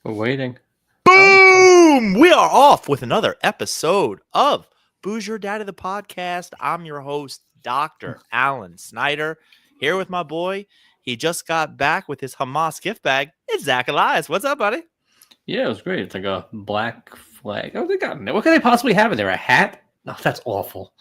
We're waiting. Boom! We are off with another episode of Booze Your Daddy, the podcast. I'm your host, Dr. Alan Snyder, here with my boy. He just got back with his Hamas gift bag. It's Zach Elias. What's up, buddy? Yeah, it was great. It's like a black flag. Oh, they got what can they possibly have in there? A hat? No, that's awful.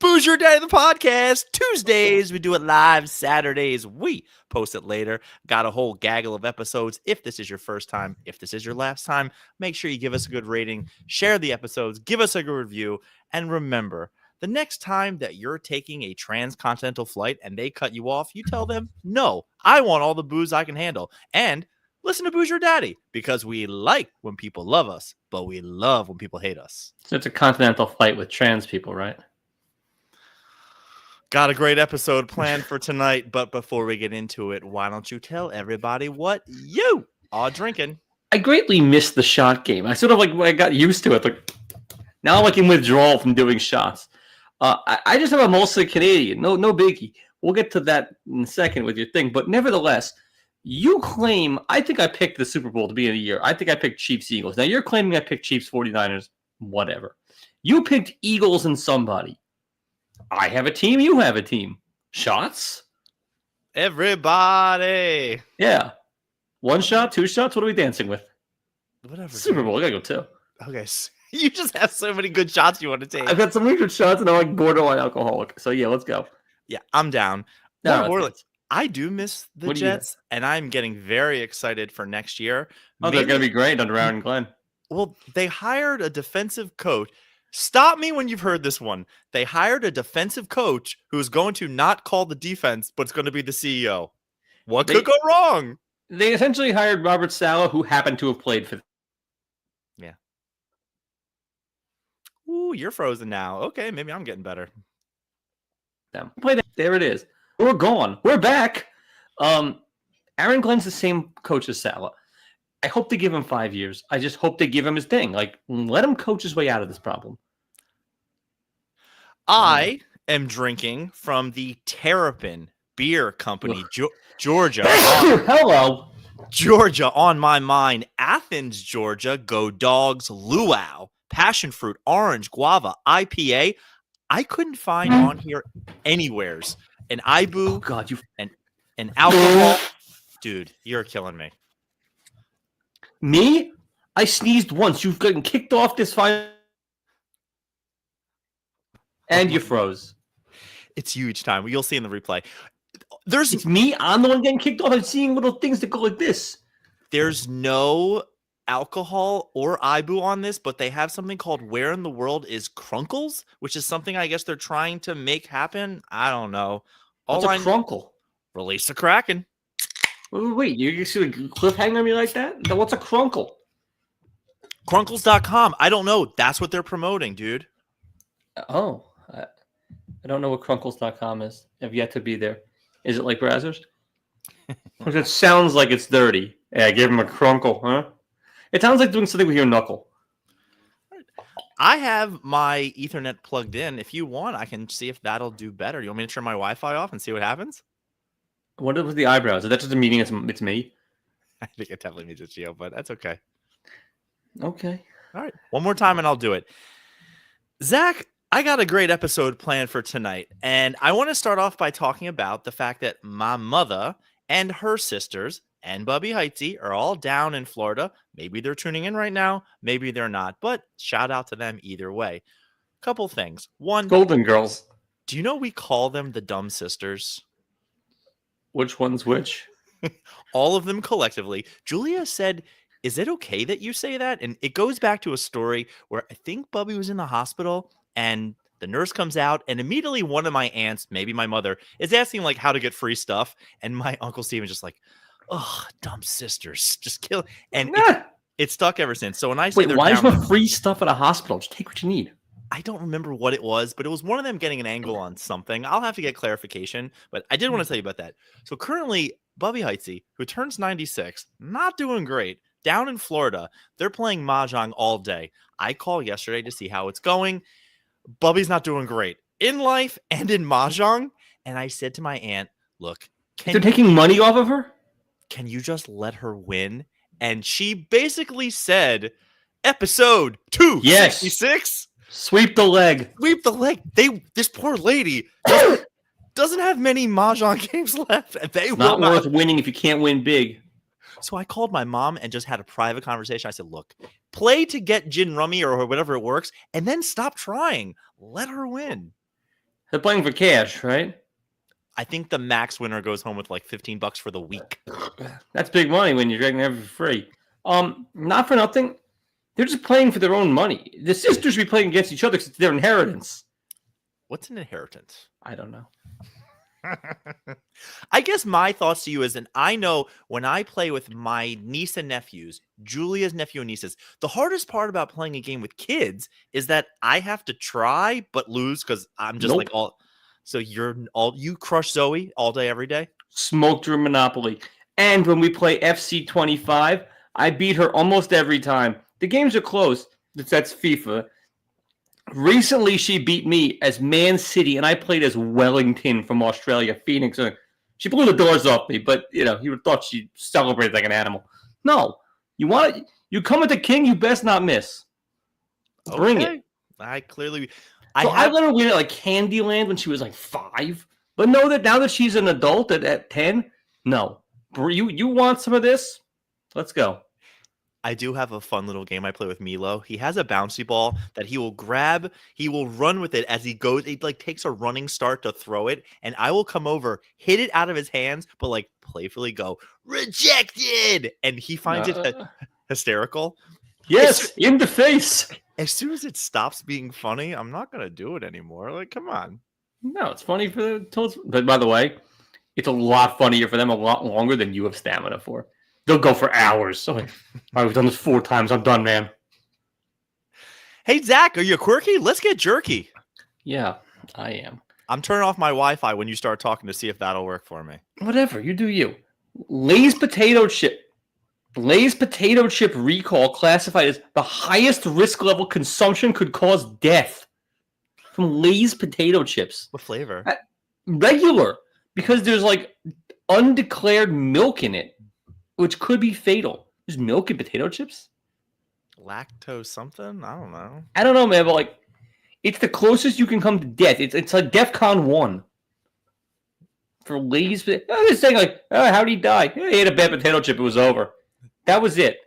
Booze Your Daddy, the podcast. Tuesdays, we do it live. Saturdays, we post it later. Got a whole gaggle of episodes. If this is your first time, if this is your last time, make sure you give us a good rating, share the episodes, give us a good review, and remember, the next time that you're taking a transcontinental flight and they cut you off, you tell them, no, I want all the booze I can handle. And listen to Booze Your Daddy, because we like when people love us, but we love when people hate us. So it's a continental flight with trans people, right? Got a great episode planned for tonight, but before we get into it, why don't you tell everybody what you are drinking? I greatly missed the shot game. I sort of I got used to it. Like now I'm in withdrawal from doing shots. I just have a mostly Canadian. No biggie. We'll get to that in a second with your thing. But nevertheless, you claim, I think I picked the Super Bowl to be in the year. I think I picked Chiefs Eagles. Now you're claiming I picked Chiefs 49ers, whatever. You picked Eagles and somebody. I have a team, you have a team. Shots? Everybody. Yeah. One shot, two shots, what are we dancing with? Whatever. Super Bowl, I gotta go too. Okay, so you just have so many good shots you want to take. I've got some really good shots and I'm like borderline alcoholic. So yeah, let's go. Yeah, I'm down. No, I do miss the Jets, and I'm getting very excited for next year. Oh, they're going to be great under Aaron Glenn. Well, they hired a defensive coach. Stop me when you've heard this one. They hired a defensive coach who's going to not call the defense, but it's going to be the CEO. What could go wrong? They essentially hired Robert Saleh, who happened to have played for them. Yeah. Ooh, you're frozen now. Okay, maybe I'm getting better. There it is. We're gone. We're back. Aaron Glenn's the same coach as Saleh. I hope they give him 5 years. I just hope they give him his thing. Like, let him coach his way out of this problem. I am drinking from the Terrapin Beer Company, Georgia. Hello. Georgia on my mind. Athens, Georgia. Go Dogs. Luau. Passion fruit. Orange. Guava. IPA. I couldn't find on here anywheres an IBU. Oh God, an alcohol. Dude, you're killing me. Me? I sneezed once. You've gotten kicked off this fine. And you froze. It's huge time. You'll see in the replay. It's me. I'm the one getting kicked off. I'm seeing little things that go like this. There's no alcohol or IBU on this, but they have something called Where in the World is Crunkles, which is something I guess they're trying to make happen. I don't know. What's a crunkle? Release the Kraken. Wait, you see a cliffhanger me like that? What's a crunkle? Crunkles.com. I don't know. That's what they're promoting, dude. Oh, I don't know what crunkles.com is. I've yet to be there. Is it like Brazzers? It sounds like it's dirty. Yeah, give him a crunkle, huh? It sounds like doing something with your knuckle. I have my Ethernet plugged in. If you want, I can see if that'll do better. You want me to turn my Wi-Fi off and see what happens? What was the eyebrows? Is that just a meaning it's me? I think it definitely means it's you, but that's okay. Okay. All right. One more time and I'll do it. Zach, I got a great episode planned for tonight. And I want to start off by talking about the fact that my mother and her sisters and Bubby Heitzy are all down in Florida. Maybe they're tuning in right now. Maybe they're not. But shout out to them either way. Couple things. One. Golden Girls. Do you know we call them the Dumb Sisters? Which one's which? All of them collectively. Julia said, is it okay that you say that? And it goes back to a story where I think Bubby was in the hospital and the nurse comes out and immediately one of my aunts, maybe my mother, is asking like how to get free stuff. And my Uncle Steven's just like, oh, dumb sisters. Just kill. And it stuck ever since. So when I say why is there free stuff at a hospital? Just take what you need. I don't remember what it was, but it was one of them getting an angle on something. I'll have to get clarification, but I did want to tell you about that. So currently, Bubby Heitzy, who turns 96, not doing great, down in Florida. They're playing Mahjong all day. I called yesterday to see how it's going. Bubby's not doing great in life and in Mahjong. And I said to my aunt, look, they're taking money off of her? Can you just let her win? and she basically said, episode 266, Sweep the leg. sweep the leg. This poor lady doesn't have many Mahjong games left. And they It's will not worth winning if you can't win big. So I called my mom and just had a private conversation. I said, look, play to get gin rummy or whatever it works, and then stop trying. Let her win. They're playing for cash, right? I think the max winner goes home with like $15 for the week. That's big money when you're dragging them for free. Not for nothing. They're just playing for their own money. The sisters should be playing against each other because it's their inheritance. What's an inheritance? I don't know. I guess my thoughts to you is, and I know when I play with my niece and nephews, Julia's nephew and nieces, the hardest part about playing a game with kids is that I have to try but lose because I'm just like all. So you crush Zoe all day, every day? Smoked her Monopoly. And when we play FC25, I beat her almost every time. The games are close. That's FIFA. Recently, she beat me as Man City, and I played as Wellington from Australia, Phoenix. She blew the doors off me, but you would have thought she celebrated like an animal. No, you come at the king, you best not miss. Bring it. I let her win at like Candyland when she was like 5, but know that now that she's an adult at 10, no, you want some of this? Let's go. I do have a fun little game I play with Milo. He has a bouncy ball that he will grab. He will run with it as he goes. It like takes a running start to throw it, and I will come over, hit it out of his hands, but like playfully go, rejected, and he finds it hysterical. Yes, in the face. As soon as it stops being funny, I'm not gonna do it anymore. Like, come on. No, it's funny for the. But by the way, it's a lot funnier for them, a lot longer than you have stamina for. They'll go for hours. So like, all right, we've done this 4 times. I'm done, man. Hey, Zach, are you quirky? Let's get jerky. Yeah, I am. I'm turning off my Wi-Fi when you start talking to see if that'll work for me. Whatever, you do you. Lay's potato chip recall classified as the highest risk level consumption could cause death from Lay's potato chips. What flavor? Regular, because there's like undeclared milk in it, which could be fatal. There's milk in potato chips? Lactose something? I don't know. I don't know, man, but like, it's the closest you can come to death. It's like DEFCON 1. For Lay's, I'm just saying like, how'd he die? He ate a bad potato chip, it was over. That was it.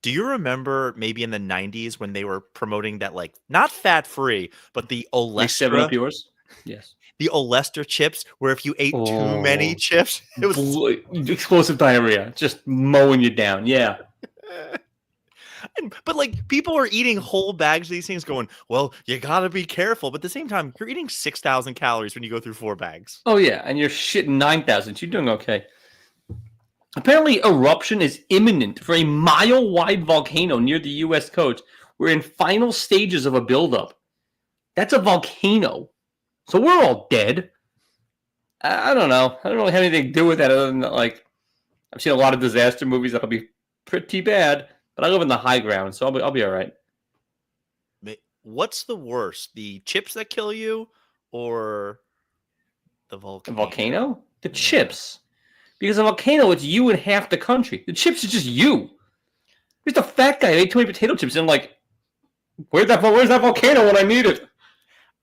Do you remember maybe in the 90s when they were promoting that, like, not fat-free, but the Olestra? 7 Pures? Yes. The Olestra chips, where if you ate too many chips, it was explosive diarrhea, just mowing you down. Yeah. But like, people are eating whole bags of these things going, well, you gotta be careful. But at the same time, you're eating 6,000 calories when you go through 4 bags. Oh yeah, and you're shitting 9,000. You're doing okay. Apparently, eruption is imminent for a mile-wide volcano near the U.S. coast. We're in final stages of a buildup. That's a volcano. So we're all dead. I don't know. I don't really have anything to do with that other than, like, I've seen a lot of disaster movies that'll be pretty bad, but I live in the high ground, so I'll be all right. What's the worst? The chips that kill you or the volcano? The volcano? The chips. Because a volcano, it's you and half the country. The chips is just you. Just a fat guy who ate too many potato chips, and I'm like, where's that volcano when I need it?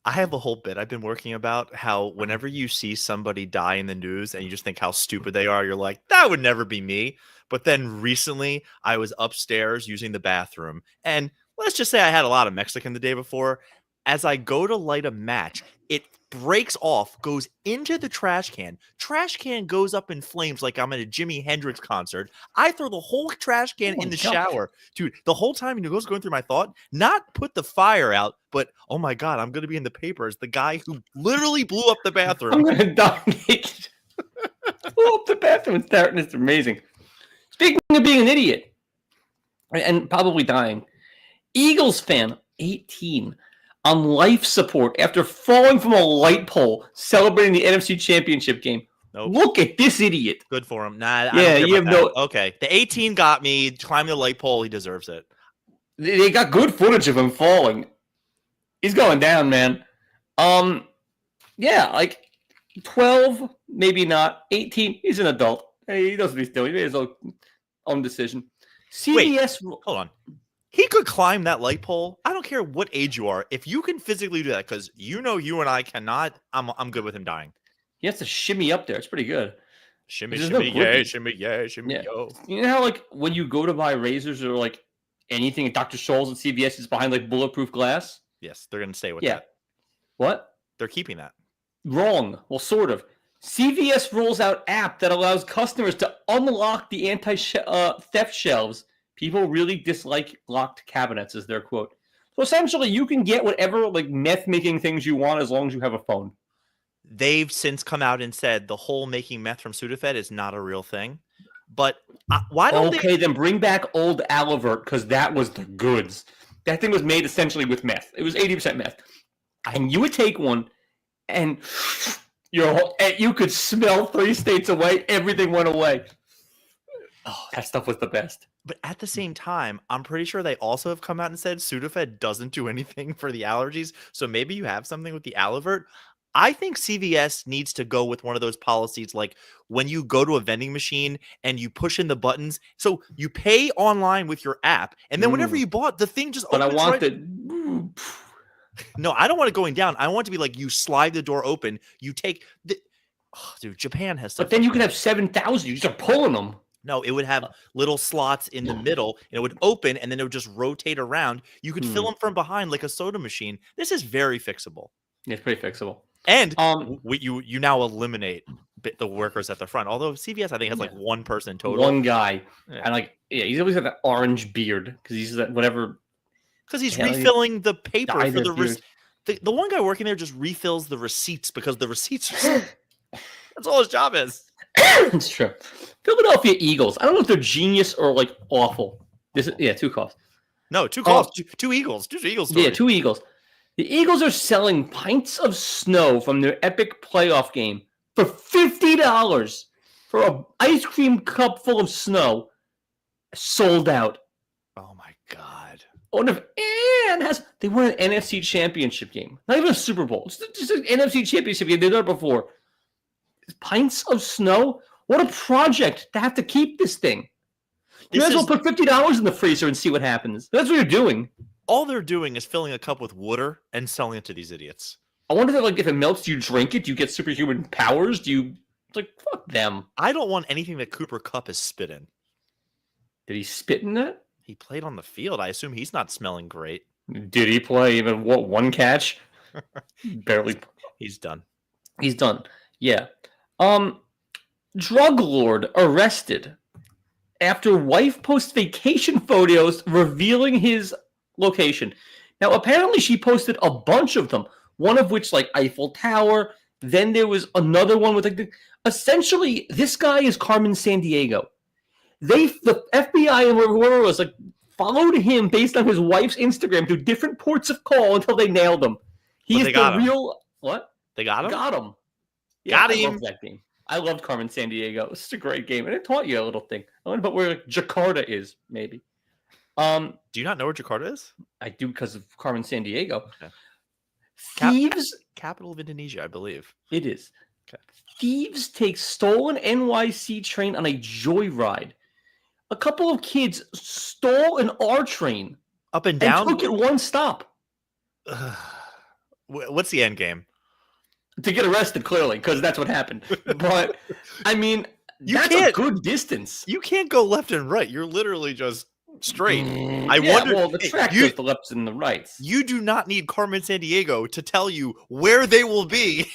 I have a whole bit I've been working about how whenever you see somebody die in the news and you just think how stupid they are, you're like, that would never be me. But then recently I was upstairs using the bathroom, and let's just say I had a lot of Mexican the day before. As I go to light a match, it breaks off, goes into the trash can. Trash can goes up in flames like I'm at a Jimi Hendrix concert. I throw the whole trash can in the shower. Dude, the whole time it goes going through my thought, not put the fire out, but oh my God, I'm going to be in the paper as the guy who literally blew up the bathroom. I'm going to die naked. Blew up the bathroom. It's amazing. Speaking of being an idiot and probably dying, Eagles fan 18 on life support after falling from a light pole celebrating the NFC Championship game. Nope. Look at this idiot. Good for him. Nah, yeah, you have no. Okay, the 18 got me. Climbing the light pole, he deserves it. They got good footage of him falling. He's going down, man. Yeah, like 12, maybe not. 18, he's an adult. Hey, he knows what he's doing. own decision. Wait. CVS. Hold on. He could climb that light pole. I don't care what age you are. If you can physically do that, because you and I cannot, I'm good with him dying. He has to shimmy up there. It's pretty good. Shimmy, There's shimmy, no yay, gripping. shimmy, yay, shimmy, yo. You know how like when you go to buy razors or like anything at Dr. Scholl's and CVS is behind like bulletproof glass? Yes, they're gonna stay with Yeah. that. What? They're keeping that. Wrong. Well, sort of. CVS rolls out app that allows customers to unlock the anti-theft shelves. People really dislike locked cabinets, is their quote. So essentially, you can get whatever like meth-making things you want as long as you have a phone. They've since come out and said the whole making meth from Sudafed is not a real thing. But why don't Okay, then bring back old Alivert because that was the goods. That thing was made essentially with meth. It was 80% meth. And you would take one and you could smell 3 states away. Everything went away. Oh, that stuff was the best. But at the same time, I'm pretty sure they also have come out and said Sudafed doesn't do anything for the allergies. So maybe you have something with the Alivert. I think CVS needs to go with one of those policies like when you go to a vending machine and you push in the buttons. So you pay online with your app, and then whenever you bought, the thing just But I opens want right... No, I don't want it going down. I want it to be like you slide the door open. You take the... Oh, dude, Japan has stuff. But then you could have 7,000. You just are pulling them. No, it would have little slots in the middle, and it would open, and then it would just rotate around. You could fill them from behind like a soda machine. This is very fixable. Yeah, it's pretty fixable. And you now eliminate the workers at the front. Although CVS, I think, has like one person total. One guy. Yeah. And he's always got that orange beard because he's that whatever. Because he's refilling the paper for the one guy working there just refills the receipts because the receipts are... That's all his job is. It's true. Philadelphia Eagles. I don't know if they're genius or like awful. Two calls. No, two calls. Two Eagles. Two Eagles. Stories. Yeah, two Eagles. The Eagles are selling pints of snow from their epic playoff game for $50 for an ice cream cup full of snow. Sold out. Oh my god. They won an NFC championship game. Not even a Super Bowl. Just an NFC championship game. They've done it before. Pints of snow? What a project to have to keep this thing. You might as well put $50 in the freezer and see what happens. That's what you're doing. All they're doing is filling a cup with water and selling it to these idiots. I wonder if it melts, do you drink it? Do you get superhuman powers? Fuck them. I don't want anything that Cooper Kupp has spit in. Did he spit in that? He played on the field. I assume he's not smelling great. Did he play even one catch? Barely. He's done. He's done. Yeah. Drug lord arrested after wife posts vacation photos revealing his location. Now, apparently she posted a bunch of them, one of which like Eiffel Tower. Then there was another one with essentially this guy is Carmen Sandiego. The FBI and whoever was followed him based on his wife's Instagram to different ports of call until they nailed him. He's the real what? They got him? Got him. Yeah, I love that game. I loved Carmen Sandiego. It's a great game, and it taught you a little thing. I wonder about where Jakarta is, maybe. Do you not know where Jakarta is? I do because of Carmen Sandiego. Okay. Thieves, capital of Indonesia, I believe. It is. Okay. Thieves take stolen NYC train on a joyride. A couple of kids stole an R train up and down, and took it one stop. What's the end game? To get arrested, clearly, because that's what happened. But that's a good distance. You can't go left and right. You're literally just straight. I wonder. Well, the track goes the lefts and the rights. You do not need Carmen Sandiego to tell you where they will be.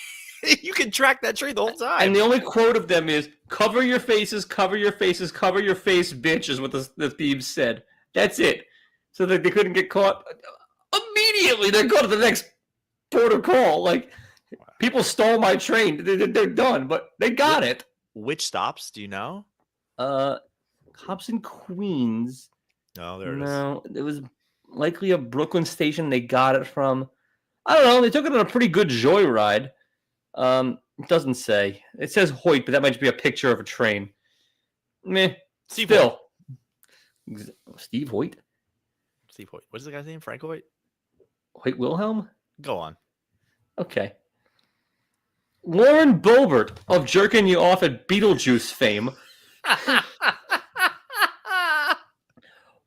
You can track that train the whole time. And the only quote of them is, cover your faces, cover your faces, cover your face, bitch, is what the thieves said. That's it. So that they couldn't get caught. Immediately, they're going to the next port of call. People stole my train. They're done, but they got it. Which stops? Do you know? Cops in Queens. No, there it is. No, it was likely a Brooklyn station they got it from. I don't know. They took it on a pretty good joyride. It doesn't say. It says Hoyt, but that might be a picture of a train. Meh. Steve Hoyt. Steve Hoyt? Steve Hoyt. What's the guy's name? Frank Hoyt? Hoyt Wilhelm? Go on. Okay. Lauren Boebert of Jerking You Off at Beetlejuice fame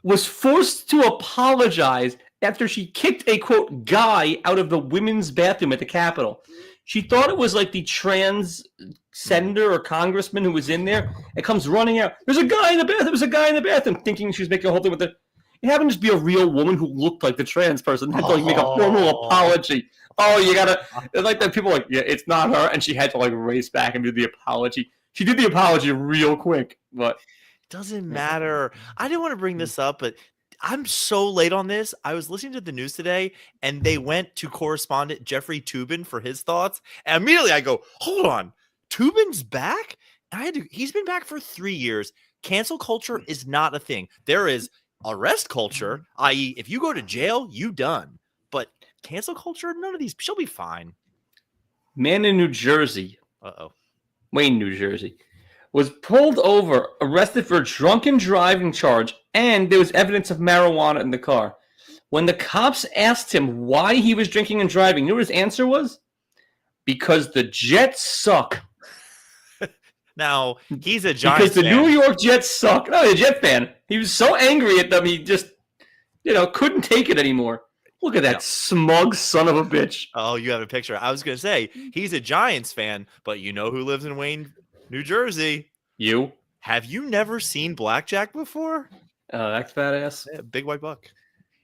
was forced to apologize after she kicked a, quote, guy out of the women's bathroom at the Capitol. She thought it was like the trans senator or congressman who was in there and comes running out. There's a guy in the bathroom. There's a guy in the bathroom, thinking she was making a whole thing with it. It happened to just be a real woman who looked like the trans person. Had to like make a formal apology. Oh, you gotta like that. People are like, yeah, it's not her, and she had to like race back and do the apology. She did the apology real quick, but doesn't matter. I didn't want to bring this up, but I'm so late on this. I was listening to the news today, and they went to correspondent Jeffrey Toobin for his thoughts. And immediately I go, hold on, Toobin's back? He's been back for 3 years. Cancel culture is not a thing. There is arrest culture, i.e., if you go to jail, you done. But cancel culture, none of these. She'll be fine. Man in New Jersey, Wayne, New Jersey, was pulled over, arrested for a drunken driving charge, and there was evidence of marijuana in the car. When the cops asked him why he was drinking and driving, you know what his answer was? Because the Jets suck. Now, he's a Giants fan. Because the fan. New York Jets suck. No, he's a Jet fan. He was so angry at them, he just, couldn't take it anymore. Look at that smug son of a bitch. Oh, you have a picture. I was going to say, he's a Giants fan, but you know who lives in Wayne, New Jersey? You. Have you never seen Blackjack before? That's badass. Yeah, big white buck.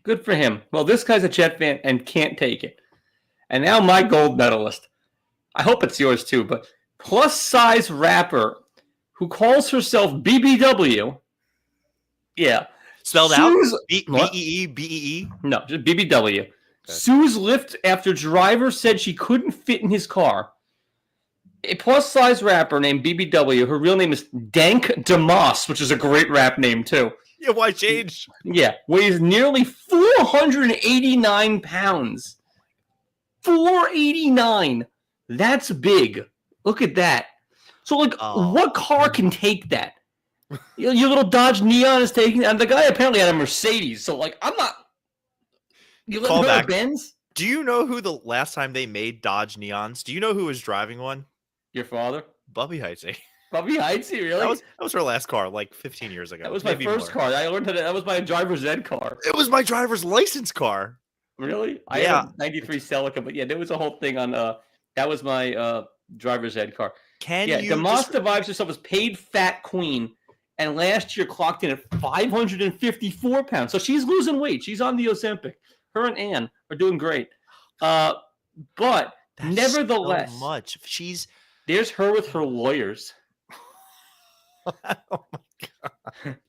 Good for him. Well, this guy's a Jet fan and can't take it. And now my gold medalist. I hope it's yours too, but plus-size rapper who calls herself BBW. Yeah. Spelled out? B-E-E-B-E-E? No, just BBW. Okay. Sues Lyft after driver said she couldn't fit in his car. A plus-size rapper named BBW, her real name is Dank DeMoss, which is a great rap name, too. Yeah, why change? Yeah, weighs nearly 489 pounds. 489. That's big. Look at that. So, what car can take that? Your little Dodge Neon is taking, and the guy apparently had a Mercedes. So, I'm not. You let me go Benz? Do you know who the last time they made Dodge Neons? Do you know who was driving one? Your father? Bubby Heitzy. Bubby Heitzy, really? That was her last car, 15 years ago. That was my first car. I learned that was my driver's ed car. It was my driver's license car. Really? I had a 93 Celica, but there was a whole thing on, that was my driver's ed car. DeMoss divides herself as paid fat queen, and last year clocked in at 554 pounds. So she's losing weight. She's on the Ozempic. Her and Ann are doing great. But that's nevertheless, so much. There's her with her lawyers. Oh my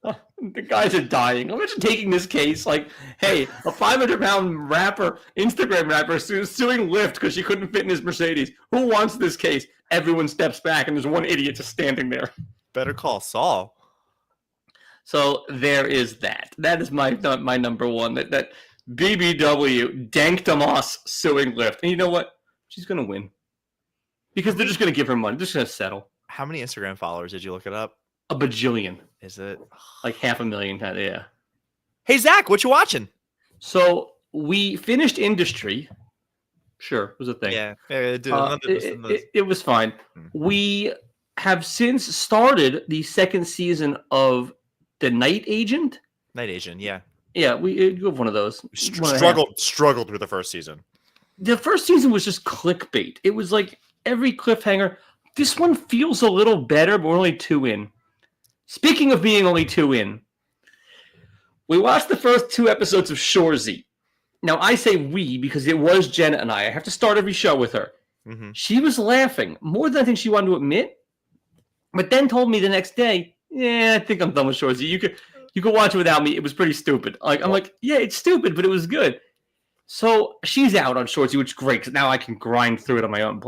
god. The guys are dying. Imagine taking this case hey, a 500-pound rapper, Instagram rapper, suing Lyft because she couldn't fit in his Mercedes. Who wants this case? Everyone steps back, and there's one idiot just standing there. Better call Saul. So there is that. That is my number one. That BBW, Dank DeMoss, suing Lyft. And you know what? She's going to win. Because they're just going to give her money. They're just going to settle. How many Instagram followers did you look it up? A bajillion. Is it? 500,000. Yeah. Hey, Zach, what you watching? So we finished Industry. Sure, it was a thing. Yeah. It was fine. We have since started the second season of The Night Agent. Night Agent, yeah. Yeah, we have one of those. Struggled with the first season. The first season was just clickbait. It was every cliffhanger. This one feels a little better, but we're only 2 in. Speaking of being only 2 in, we watched the first 2 episodes of Shoresy. Now, I say we because it was Jenna and I. I have to start every show with her. Mm-hmm. She was laughing more than I think she wanted to admit, but then told me the next day, I think I'm done with Shoresy. You could watch it without me. It was pretty stupid. I'm it's stupid, but it was good. So she's out on Shoresy, which is great because now I can grind through it on my own.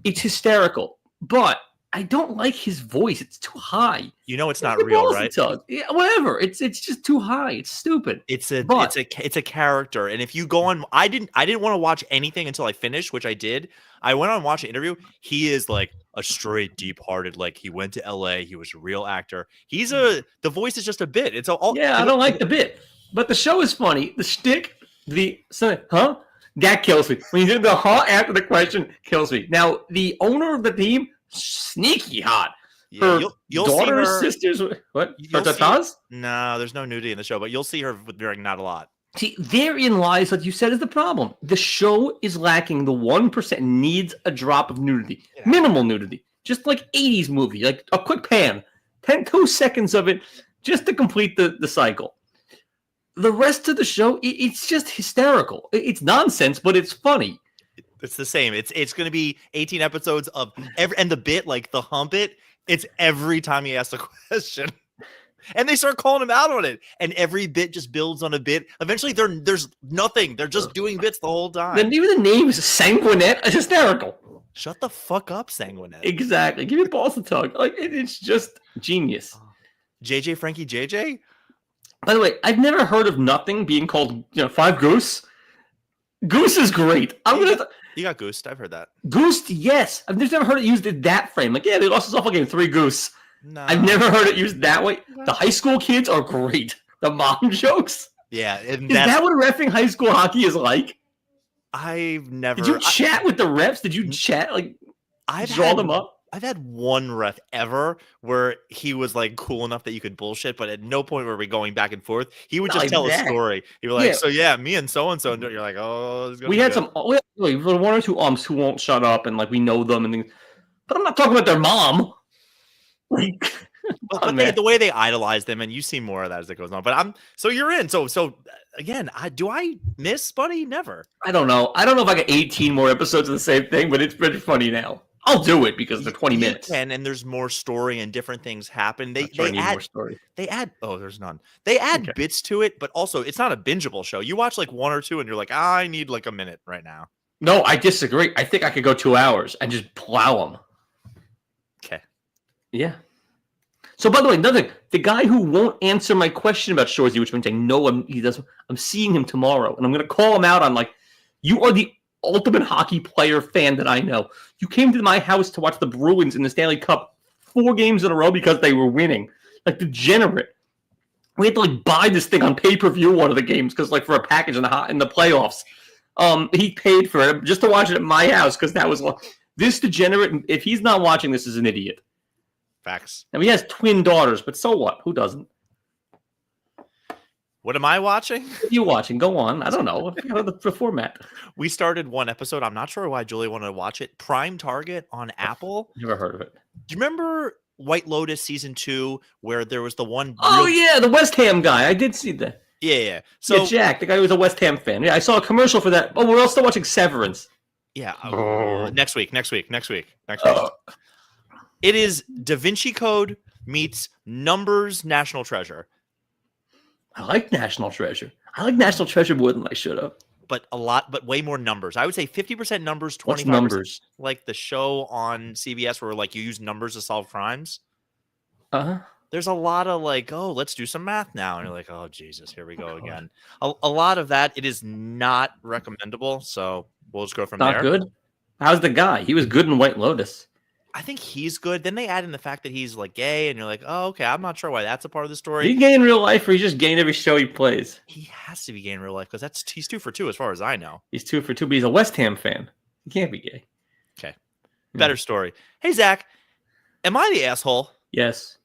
It's hysterical, but I don't like his voice. It's too high. You know it's not real, right? Yeah, whatever. It's just too high. It's stupid. It's a character. And if you go on, I didn't want to watch anything until I finished, which I did. I went on and watched an interview. He is a straight, deep-hearted. He went to LA. He was a real actor. The voice is just a bit. It's all. Yeah, I don't like the bit, but the show is funny. The shtick, that kills me. When you did the after the question, kills me. Now the owner of the team, sneaky hot. Yeah, her you'll see daughters, her. sisters, what? Her You'll see. tatas? No, there's no nudity in the show, but you'll see her during not a lot. See, therein lies, like you said, is the problem. The show is lacking the 1%, needs a drop of nudity. Yeah. Minimal nudity. Just like 80s movie, like a quick pan. 2 seconds of it just to complete the cycle. The rest of the show, it's just hysterical. It's nonsense, but it's funny. It's the same. It's going to be 18 episodes of and the bit, like the hump it, it's every time he asks a question. And they start calling him out on it. And every bit just builds on a bit. Eventually, there's nothing. They're just doing bits the whole time. Then even the name is Sanguinette. It's hysterical. Shut the fuck up, Sanguinette. Exactly. Give me balls to tug. Like, it's just genius. JJ Frankie JJ? By the way, I've never heard of nothing being called, Five Goose. Goose is great. You got goosed. I've heard that. Goosed, yes. I've just never heard it used in that frame. Like, yeah, they lost a softball game 3 Goose. No. I've never heard it used that way. The high school kids are great. The mom jokes. Yeah. Is that what reffing high school hockey is like? I've never. Did you chat with the refs? Did you chat? Like, draw them up? I've had one ref ever where he was like cool enough that you could bullshit, but at no point were we going back and forth. He would just tell a story. He was like, so yeah, me and so-and-so. And you're like, oh, we had some, one or two umps who won't shut up and like we know them and things. But I'm not talking about their mom. Like, but the way they idolize them, and you see more of that as it goes on. But so you're in. So again, do I miss Buddy? Never. I don't know. I don't know if I got 18 more episodes of the same thing, but it's pretty funny now. I'll do it because they're 20 minutes. And there's more story and different things happen. They add more story. They add. Oh, there's none. They add bits to it, but also it's not a bingeable show. You watch like 1 or 2, and you're like, I need like a minute right now. No, I disagree. I think I could go 2 hours and just plow them. Okay. Yeah. So, by the way, another thing, the guy who won't answer my question about Shorzy, which means I know he doesn't. I'm seeing him tomorrow, and I'm going to call him out on like, you are the ultimate hockey player fan that I know. You came to my house to watch the Bruins in the Stanley Cup 4 games in a row because they were winning. Like, degenerate. We had to like buy this thing on pay-per-view one of the games because like for a package in the playoffs. He paid for it just to watch it at my house because that was this degenerate. If he's not watching this, is an idiot. Facts. And he has twin daughters, but so what? Who doesn't? What am I watching? What are you watching? Go on. I don't know. I forgot the format. We started one episode. I'm not sure why Julie wanted to watch it. Prime Target on Apple. Never heard of it. Do you remember White Lotus season 2 where there was the one? Oh yeah, the West Ham guy. I did see that. Yeah. So yeah, Jack, the guy who was a West Ham fan. Yeah, I saw a commercial for that. Oh, we're also watching Severance. Yeah. Next week. It is Da Vinci Code meets Numbers National Treasure. I like National Treasure. I like National Treasure more than I should have. But way more numbers. I would say 50% numbers, 25% What's numbers? Like the show on CBS where like you use numbers to solve crimes. Uh-huh. There's a lot of like, oh, let's do some math now. And you're like, oh, Jesus, here we go again. A lot of that, it is not recommendable. So we'll just go from there. Not good? How's the guy? He was good in White Lotus. I think he's good. Then they add in the fact that he's like gay, and you're like, oh, okay, I'm not sure why that's a part of the story. Is he gay in real life, or he's just gay in every show he plays? He has to be gay in real life because he's 2 for 2 as far as I know. He's 2 for 2, but he's a West Ham fan. He can't be gay. Okay. Better story. Hey, Zach, am I the asshole? Yes.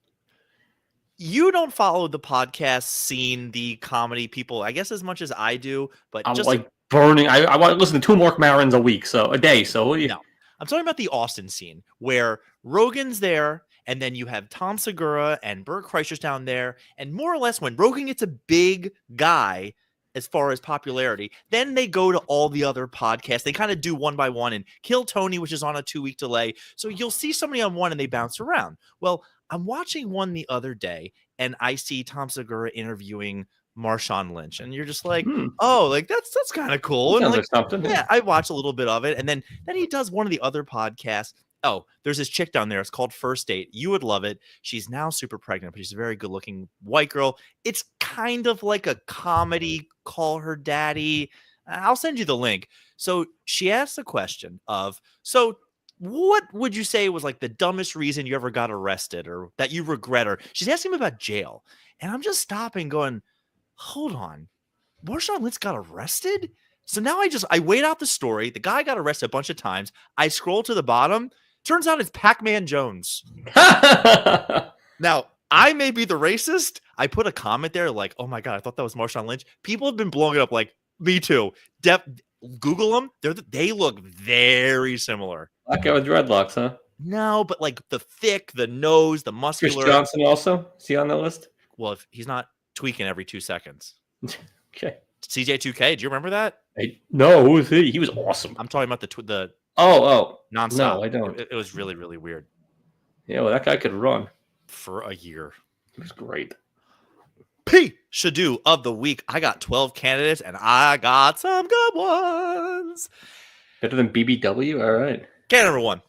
You don't follow the podcast scene, the comedy people, I guess as much as I do, but I'm just like burning. I want to listen to 2 Mark Marons a day. So what do you? No. I'm talking about the Austin scene where Rogan's there, and then you have Tom Segura and Bert Kreischer's down there, and more or less when Rogan gets a big guy as far as popularity, then they go to all the other podcasts. They kind of do one by one and Kill Tony, which is on a 2-week delay. So you'll see somebody on one and they bounce around. Well, I'm watching one the other day, and I see Tom Segura interviewing Marshawn Lynch, and you're just like, oh, like that's kind of cool. And like, something. Yeah, I watch a little bit of it, and then he does one of the other podcasts. Oh, there's this chick down there. It's called First Date. You would love it. She's now super pregnant, but she's a very good-looking white girl. It's kind of like a comedy. Call her daddy. I'll send you the link. So she asked the question of, so what would you say was like the dumbest reason you ever got arrested or that you regret? Or she's asking him about jail, and I'm just stopping, going, hold on, Marshawn Lynch got arrested? So now I wait out the story. The guy got arrested a bunch of times. I scroll to the bottom. Turns out it's Pac-Man Jones. Now, I may be the racist. I put a comment there like, oh my God, I thought that was Marshawn Lynch. People have been blowing it up like, me too. Google them. They look very similar. Black guy with dreadlocks, huh? No, but like the thick, the nose, the Chris muscular. Johnson also? Is he on the list? Well, if he's not tweaking every 2 seconds. Okay. CJ2K, do you remember that? No, who is he? He was awesome. I'm talking about the nonstop. No, I don't. It was really, really weird. Yeah, well, that guy could run for a year. He was great. P. Shadu of the week. I got 12 candidates, and I got some good ones. Better than BBW? All right. Candidate number 1.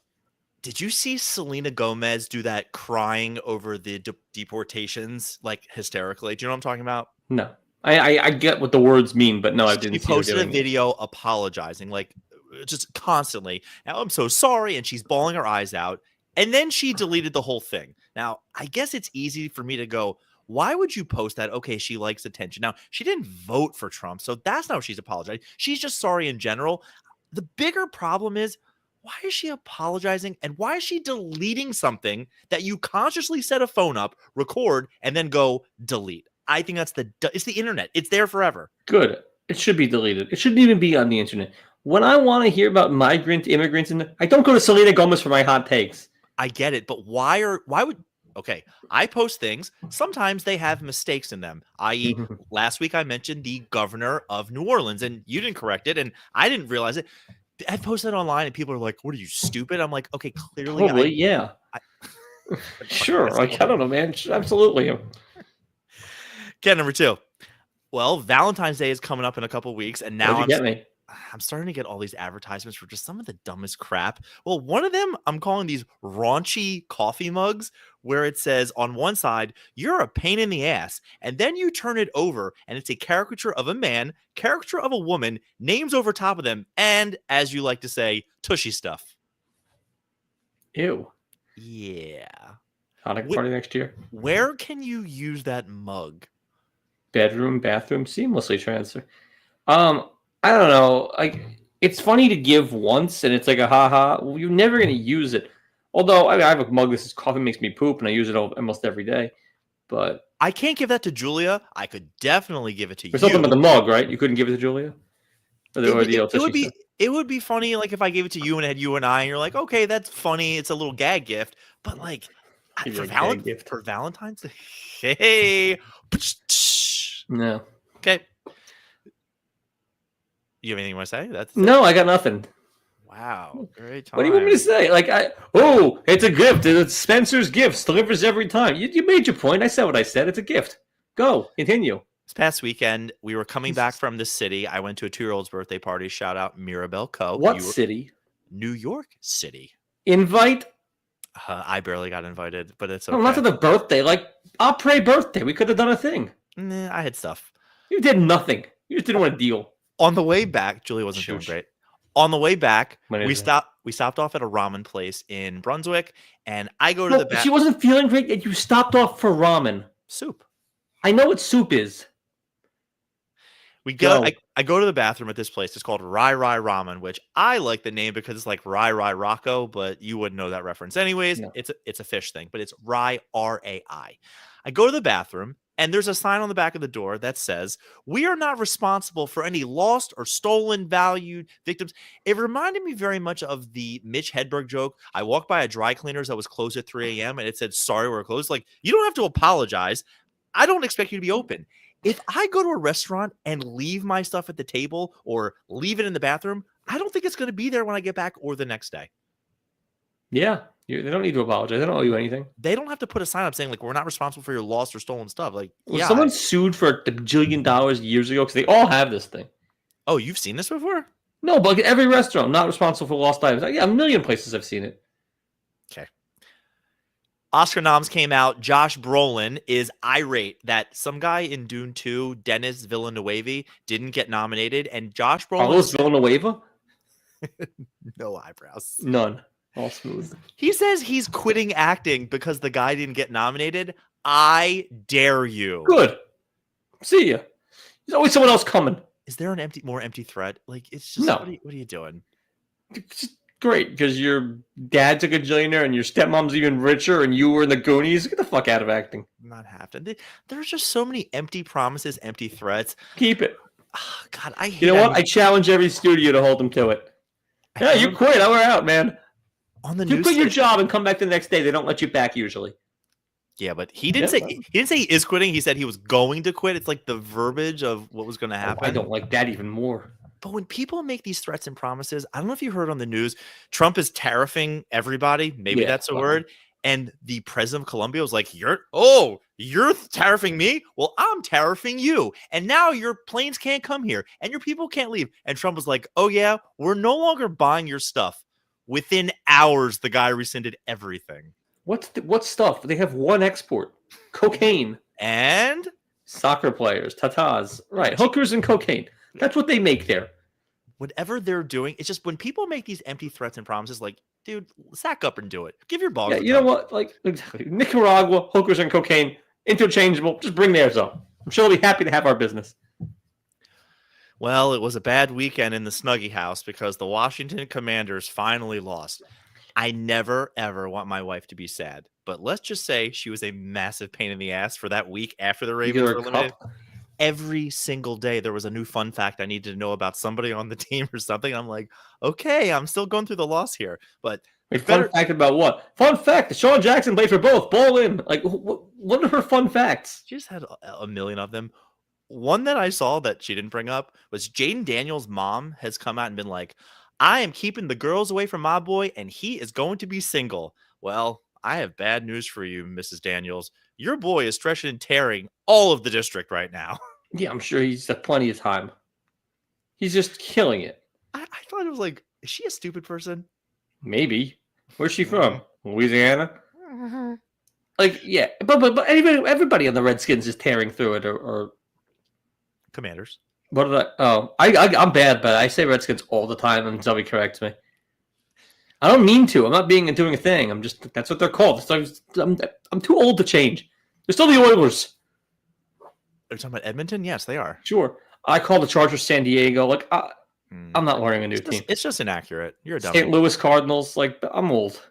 Did you see Selena Gomez do that crying over the deportations, like hysterically? Do you know what I'm talking about? No. I get what the words mean, but no, I didn't see her posted doing a video apologizing, like just constantly. Now, I'm so sorry, and she's bawling her eyes out. And then she deleted the whole thing. Now, I guess it's easy for me to go, why would you post that? Okay, she likes attention. Now, she didn't vote for Trump, so that's not what she's apologizing. She's just sorry in general. The bigger problem is, why is she apologizing? And why is she deleting something that you consciously set a phone up, record, and then go delete? I think it's the internet. It's there forever. Good. It should be deleted. It shouldn't even be on the internet. When I want to hear about migrant immigrants, I don't go to Selena Gomez for my hot takes. I get it, but why would okay, I post things. Sometimes they have mistakes in them. I.e., last week I mentioned the governor of New Orleans, and you didn't correct it, and I didn't realize it. I posted it online, and people are like, "What are you, stupid?" I'm like, "Okay, clearly, probably, yeah." Sure, like I don't know, man. Absolutely. Candidate number 2. Well, Valentine's Day is coming up in a couple weeks, and now I'm starting to get all these advertisements for just some of the dumbest crap. Well, one of them I'm calling these raunchy coffee mugs, where it says on one side, "You're a pain in the ass," and then you turn it over, and it's a caricature of a man, caricature of a woman, names over top of them, and, as you like to say, tushy stuff. Ew. Yeah. Hanukkah party next year. Where can you use that mug? Bedroom, bathroom, seamlessly transfer. I don't know. Like, it's funny to give once, and it's like a haha. Well, you're never gonna use it. Although I have a mug that says "Coffee makes me poop," and I use it almost every day. But I can't give that to Julia. I could definitely give it to you. There's something about the mug, right? You couldn't give it to Julia. It would be funny, like if I gave it to you and it had you and I, and you're like, okay, that's funny. It's a little gag gift, but like for Valentine's Day, hey, no, okay. You have anything you want to say? No, I got nothing. Wow, great time. What do you want me to say? Like, it's a gift. It's Spencer's Gifts. Delivers every time. You made your point. I said what I said. It's a gift. Go. Continue. This past weekend, we were coming back from the city. I went to a 2-year-old's birthday party. Shout out Mirabelle Co. What city? New York City. Invite? I barely got invited, but it's okay. No, not to the birthday. Like, après birthday. We could have done a thing. Nah, I had stuff. You did nothing. You just didn't want to deal. On the way back, Julie wasn't feeling great. On the way back, we stopped off at a ramen place in Brunswick, and I go to the back. She wasn't feeling great, and you stopped off for ramen. Soup. I know what soup is. I go to the bathroom at this place. It's called Rai Rai Ramen, which I like the name because it's like Rai Rai Rocco, but you wouldn't know that reference anyways. No. It's a fish thing, but it's Rai R-A-I. I go to the bathroom, and there's a sign on the back of the door that says, "We are not responsible for any lost or stolen valued victims." It reminded me very much of the Mitch Hedberg joke. I walked by a dry cleaners that was closed at 3 a.m. and it said, "Sorry, we're closed." Like, you don't have to apologize. I don't expect you to be open. If I go to a restaurant and leave my stuff at the table or leave it in the bathroom, I don't think it's going to be there when I get back or the next day. Yeah. They don't need to apologize. They don't owe you anything. They don't have to put a sign up saying, like, we're not responsible for your lost or stolen stuff. Like, someone sued for $1 billion years ago because they all have this thing. Oh, you've seen this before? No, but every restaurant not responsible for lost items. Yeah, a million places I've seen it. Okay. Oscar noms came out. Josh Brolin is irate that some guy in Dune 2, Dennis Villeneuve, didn't get nominated, and Josh Brolin. Carlos Villanueva? No eyebrows. None. All smooth. He says he's quitting acting because the guy didn't get nominated. I dare you. Good. See ya. There's always someone else coming. Is there an more empty thread? Like, it's just, no. What are you doing? Just great because your dad's a gajillionaire and your stepmom's even richer and you were in the Goonies. Get the fuck out of acting. Not have to. There's just so many empty promises, empty threats. Keep it. Oh, God, I hate. You know what? I challenge every studio to hold them to it. Yeah, you quit. We're out, man. On the you news, quit your job and come back the next day. They don't let you back usually. Yeah, but he didn't say he is quitting. He said he was going to quit. It's like the verbiage of what was going to happen. I don't like that even more. But when people make these threats and promises, I don't know if you heard on the news, Trump is tariffing everybody. Maybe that's a word. And the president of Colombia was like, you're tariffing me? Well, I'm tariffing you. And now your planes can't come here and your people can't leave. And Trump was like, oh, yeah, we're no longer buying your stuff. Within hours, the guy rescinded everything. What stuff? They have one export. Cocaine. And? Soccer players, tatas. Right. Hookers and cocaine. That's what they make there. Whatever they're doing, it's just when people make these empty threats and promises, like, dude, sack up and do it. Give your balls. Yeah, you know what? Like, exactly. Nicaragua, hookers and cocaine, interchangeable. Just bring theirs up. I'm sure they'll be happy to have our business. Well, it was a bad weekend in the Snuggie house because the Washington Commanders finally lost. I never, ever want my wife to be sad, but let's just say she was a massive pain in the ass for that week after the Ravens were eliminated. Every single day there was a new fun fact I needed to know about somebody on the team or something. I'm like, okay, I'm still going through the loss here. But fun fact about what? Fun fact, Deshaun Jackson played for both. Ball in. Like, what are her fun facts? She just had a million of them. One that I saw that she didn't bring up was Jaden Daniels' mom has come out and been like, I am keeping the girls away from my boy, and he is going to be single. Well, I have bad news for you, Mrs. Daniels. Your boy is stretching and tearing all of the district right now. Yeah, I'm sure he's got plenty of time. He's just killing it. I thought it was like, is she a stupid person? Maybe. Where's she from? Louisiana? Mm-hmm. Like, yeah. But everybody on the Redskins is tearing through it or Commanders. What did I? Oh, I'm bad, but I say Redskins all the time, and somebody corrects me. I don't mean to. I'm not doing a thing. I'm just that's what they're called. So I'm too old to change. They're still the Oilers. Are you talking about Edmonton? Yes, they are. Sure. I call the Chargers San Diego. Like I'm not learning a new team. It's just inaccurate. You're a dumb. St. Louis Cardinals. Like I'm old.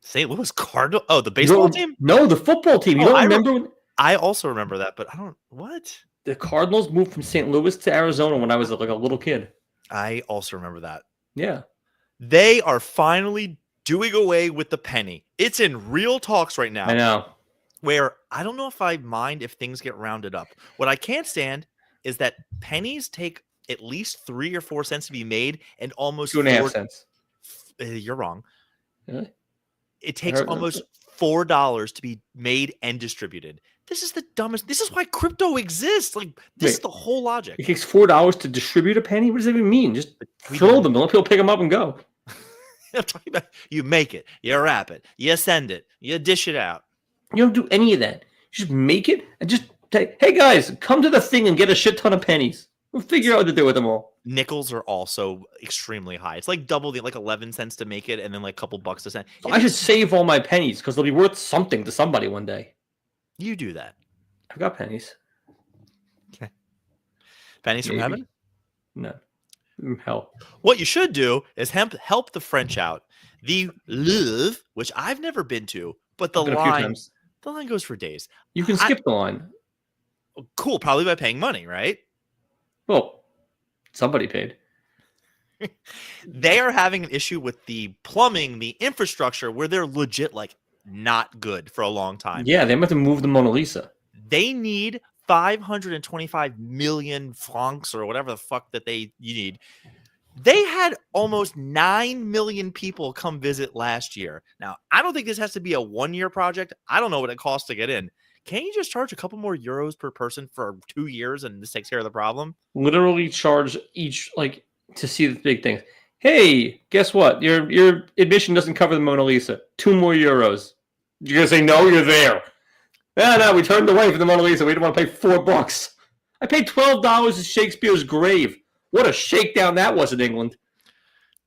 St. Louis Cardinals. Oh, the baseball team? No, the football team. You don't remember? I also remember that, but I don't. What? The Cardinals moved from St. Louis to Arizona when I was like a little kid. I also remember that. Yeah. They are finally doing away with the penny. It's in real talks right now. I know. Where I don't know if I mind if things get rounded up. What I can't stand is that pennies take at least 3 or 4 cents to be made and almost 2.5 cents. You're wrong. Really? It takes almost $4 to be made and distributed. This is the dumbest. This is why crypto exists. Like this is the whole logic. It takes $4 to distribute a penny. What does that even mean? Just throw them. Let people pick them up and go. I'm talking about you make it, you wrap it, you send it, you dish it out. You don't do any of that. You just make it and just say, "Hey guys, come to the thing and get a shit ton of pennies. We'll figure out what to do with them all." Nickels are also extremely high. It's like double the 11 cents to make it, and then like a couple bucks a cent. So I should save all my pennies because they'll be worth something to somebody one day. You do that. I've got pennies. Okay. Pennies from heaven? No. From hell. What you should do is help the French out. The Louvre, which I've never been to, but the line goes for days. You can skip the line. Cool. Probably by paying money, right? Well, somebody paid. They are having an issue with the plumbing, the infrastructure, where they're legit not good for a long time. Yeah, they meant to move the Mona Lisa. They need 525 million francs or whatever the fuck that you need. They had almost 9 million people come visit last year. Now, I don't think this has to be a 1-year project. I don't know what it costs to get in. Can't you just charge a couple more euros per person for 2 years and this takes care of the problem? Literally charge each, to see the big things. Hey, guess what? Your admission doesn't cover the Mona Lisa. 2 more euros. You're going to say, no, you're there. No, we turned away from the Mona Lisa. We didn't want to pay $4. I paid $12 at Shakespeare's grave. What a shakedown that was in England.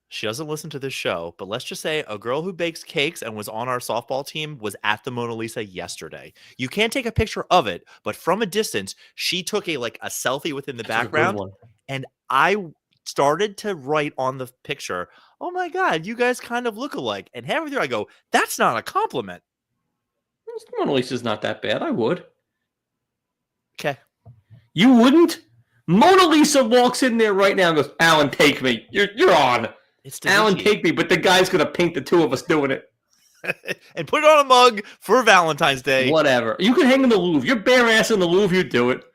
She doesn't listen to this show, but let's just say a girl who bakes cakes and was on our softball team was at the Mona Lisa yesterday. You can't take a picture of it, but from a distance, she took a selfie within the background. And I started to write on the picture, oh my God, you guys kind of look alike. And halfway through I go, that's not a compliment. Mona Lisa's not that bad. I would. Okay. You wouldn't? Mona Lisa walks in there right now and goes, Alan, take me. You're on. It's Alan, take me. But the guy's going to paint the two of us doing it. And put it on a mug for Valentine's Day. Whatever. You could hang in the Louvre. You're bare ass in the Louvre. You do it.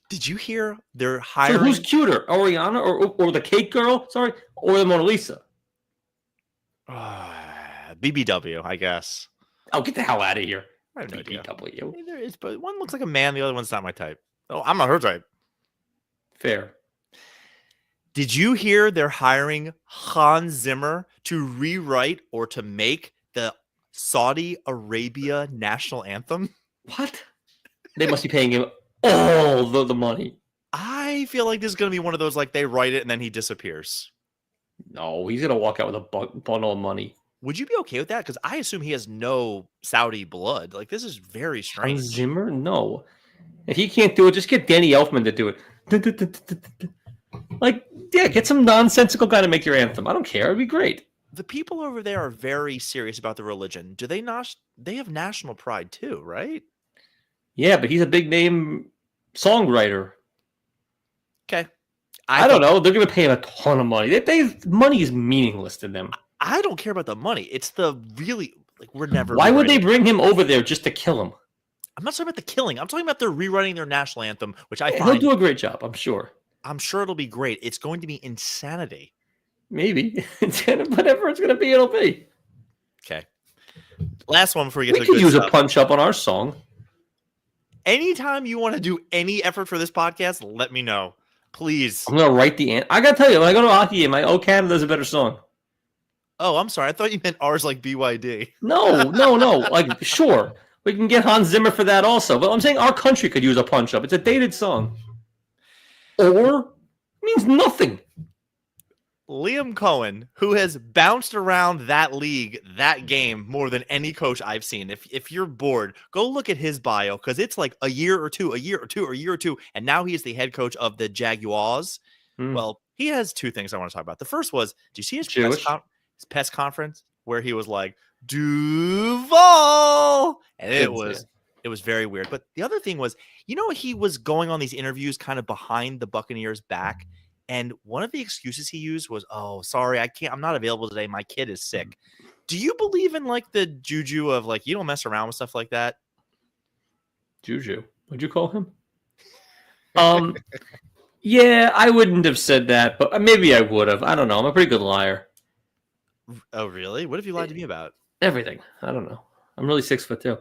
Did you hear they're hiring? So who's cuter, Oriana or the cake girl? Sorry, or the Mona Lisa? BBW, I guess. Oh, get the hell out of here. I have no idea. BBW. There is, but one looks like a man, the other one's not my type. Oh, I'm not her type. Fair. Did you hear they're hiring Hans Zimmer to rewrite or to make the Saudi Arabia national anthem? What? They must be paying him all the money. I feel like this is going to be one of those, like, they write it and then he disappears. No, he's going to walk out with a bundle of money. Would you be okay with that? Because I assume he has no Saudi blood. Like, this is very strange. Hans Zimmer? No. If he can't do it, just get Danny Elfman to do it. Like, yeah, get some nonsensical guy to make your anthem. I don't care. It'd be great. The people over there are very serious about the religion. Do they not? They have national pride too, right? Yeah, but he's a big name songwriter. Okay. I don't know. They're going to pay him a ton of money. Money is meaningless to them. I don't care about the money. It's the really, like, we're never. Why would they bring him over there just to kill him? I'm not talking about the killing. I'm talking about they're rewriting their national anthem, which I find. He'll do a great job, I'm sure. I'm sure it'll be great. It's going to be insanity. Maybe. Whatever it's going to be, it'll be. Okay. Last one before we get to the good good use stuff. a punch up on our song. Anytime you want to do any effort for this podcast, let me know. Please. I'm going to write the I got to tell you, when I go to a hockey game, Oh Canada's a better song. Oh, I'm sorry. I thought you meant ours like BYD. No. Like, sure. We can get Hans Zimmer for that also. But I'm saying our country could use a punch up. It's a dated song. Or means nothing. Liam Cohen, who has bounced around that league, that game, more than any coach I've seen. If you're bored, go look at his bio, because it's like a year or two, and now he is the head coach of the Jaguars. Well, he has two things I want to talk about. The first was, do you see his press conference where he was like, Duval? And it was very weird. But the other thing was, he was going on these interviews kind of behind the Buccaneers' back. And one of the excuses he used was, oh, sorry, I'm not available today. My kid is sick. Do you believe in, like, the juju of, like, you don't mess around with stuff like that? Juju? What'd you call him? Yeah, I wouldn't have said that, but maybe I would have. I don't know. I'm a pretty good liar. Oh, really? What have you lied to me about? Everything. I don't know. I'm really 6'2".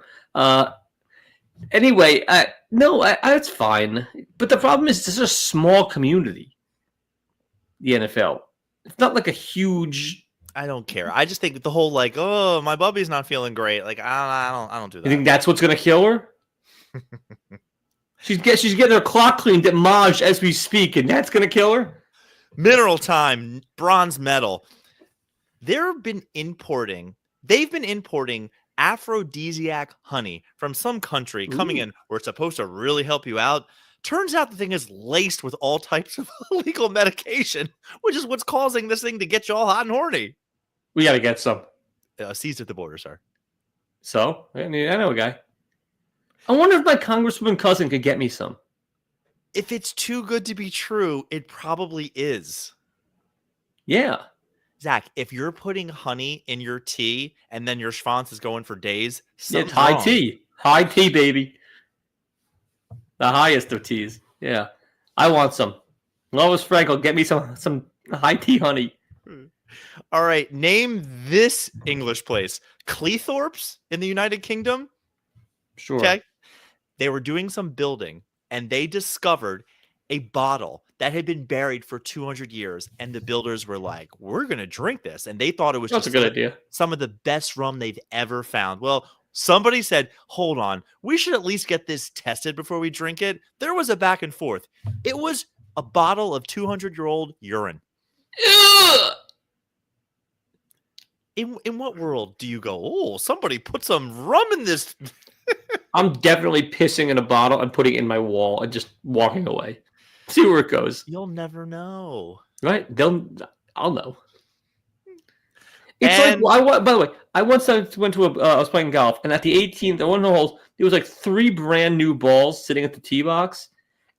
Anyway, it's fine. But the problem is, it's a small community. The NFL. It's not like a huge. I don't care. I just think the whole, like, oh, my bubby's not feeling great. Like, I don't do that. You think that's what's gonna kill her? she's getting her clock cleaned at Maj as we speak, and that's gonna kill her. Mineral time, bronze medal. They've been importing aphrodisiac honey from some country coming in where it's supposed to really help you out. Turns out the thing is laced with all types of illegal medication, which is what's causing this thing to get you all hot and horny. We got to get some. Seized at the border, sir. So, I know a guy. I wonder if my congresswoman cousin could get me some. If it's too good to be true, it probably is. Yeah. Zach, if you're putting honey in your tea and then your schwanz is going for days, it's high tea. High tea, baby. The highest of teas. Yeah. I want some. Lois Frankel, get me some high tea honey. All right. Name this English place. Cleethorpes in the United Kingdom? Sure. Okay. They were doing some building and they discovered a bottle that had been buried for 200 years. And the builders were like, we're going to drink this. And they thought it was That's a good idea. Some of the best rum they've ever found. Well, somebody said, hold on, we should at least get this tested before we drink it. There was a back and forth. It was a bottle of 200-year-old urine. Ugh! In what world do you go, oh, somebody put some rum in this? I'm definitely pissing in a bottle and putting it in my wall and just walking away. See where it goes. You'll never know. Right? I'll know. It's And like by the way, I once went to I was playing golf, and at the 18th, one of the holes, there was like 3 brand new balls sitting at the tee box.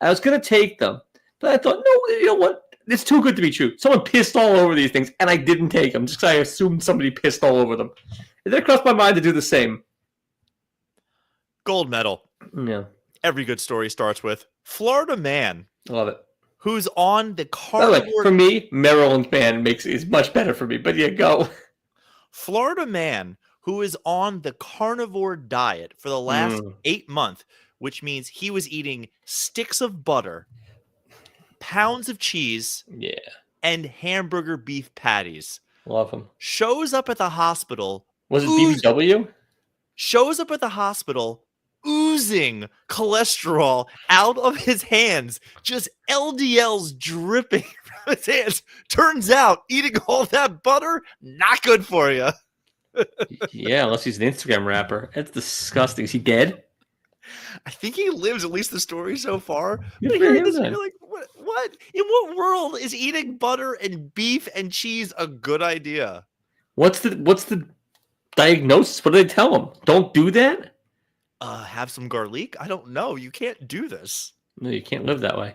I was gonna take them, but I thought, no, you know what? It's too good to be true. Someone pissed all over these things, and I didn't take them just because I assumed somebody pissed all over them. And then it crossed my mind to do the same. gold medal. Yeah, Every good story starts with Florida man I love it. who's on the By the way, carnivore. for me, Maryland man is much better for me. But yeah, go. Florida man who is on the carnivore diet for the last 8 months, which means he was eating sticks of butter, pounds of cheese, Yeah, and hamburger beef patties. love him. Shows up at the hospital. Was it BBW? Shows up at the hospital oozing cholesterol out of his hands, just LDLs dripping from his hands. Turns out eating all that butter, not good for you. Yeah, unless he's an Instagram rapper. That's disgusting. Is he dead? I think he lives, at least the story so far. Good But for hearing him this, then. you're like, what? In what world is eating butter and beef and cheese a good idea? What's the diagnosis? What do they tell him? Don't do that? Have some garlic? I don't know. You can't do this. No, you can't live that way.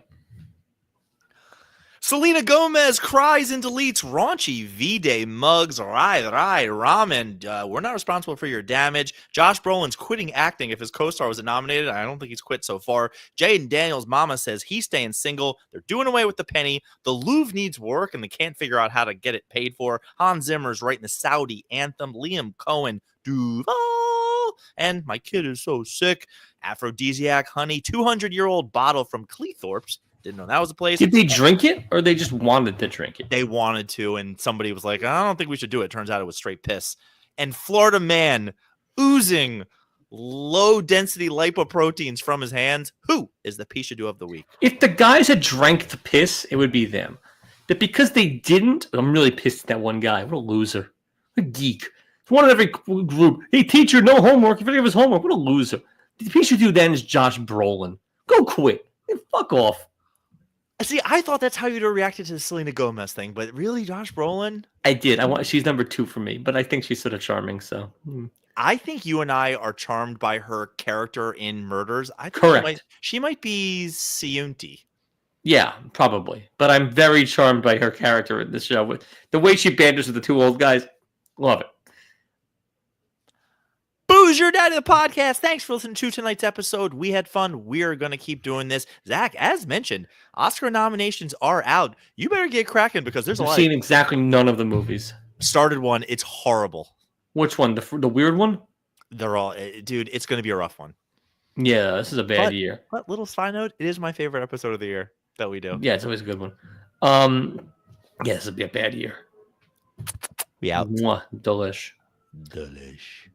Selena Gomez cries and deletes raunchy V-Day mugs. Right, ramen. We're not responsible for your damage. Josh Brolin's quitting acting if his co-star was nominated. I don't think he's quit so far. Jaden Daniels' mama says he's staying single. They're doing away with the penny. The Louvre needs work, and they can't figure out how to get it paid for. Hans Zimmer's writing the Saudi anthem. Liam Cohen, Duval. And my kid is so sick. Aphrodisiac honey, 200-year-old bottle from Cleethorpes. Didn't know that was a place. Did they drink it, or they just wanted to drink it? They wanted to, and somebody was like, I don't think we should do it. Turns out it was straight piss. And Florida man oozing low-density lipoproteins from his hands. Who is the Pishadu of the week? If the guys had drank the piss, it would be them. But because they didn't, I'm really pissed at that one guy. What a loser. What a geek. It's one in every group. Hey, teacher, no homework. If he give his homework, what a loser. The Pishadu then is Josh Brolin. Go quit. Hey, fuck off. See, I thought that's how you'd have reacted to the Selena Gomez thing, but really, Josh Brolin? I did. She's number 2 for me, but I think she's sort of charming. So I think you and I are charmed by her character in Murders. I think correct. She might be Siunti. Yeah, probably. But I'm very charmed by her character in this show. With the way she banters with the 2 old guys, love it. Booze your dad of the podcast. Thanks for listening to tonight's episode. We had fun. We are going to keep doing this. Zach, as mentioned, Oscar nominations are out. You better get cracking because there's a lot. I've seen exactly none of the movies. Started one. It's horrible. Which one? The weird one? They're all, dude, it's going to be a rough one. Yeah, this is a bad year. But little side note, it is my favorite episode of the year that we do. Yeah, it's always a good one. Yeah, this will be a bad year. We out. Mwah, delish. Delish.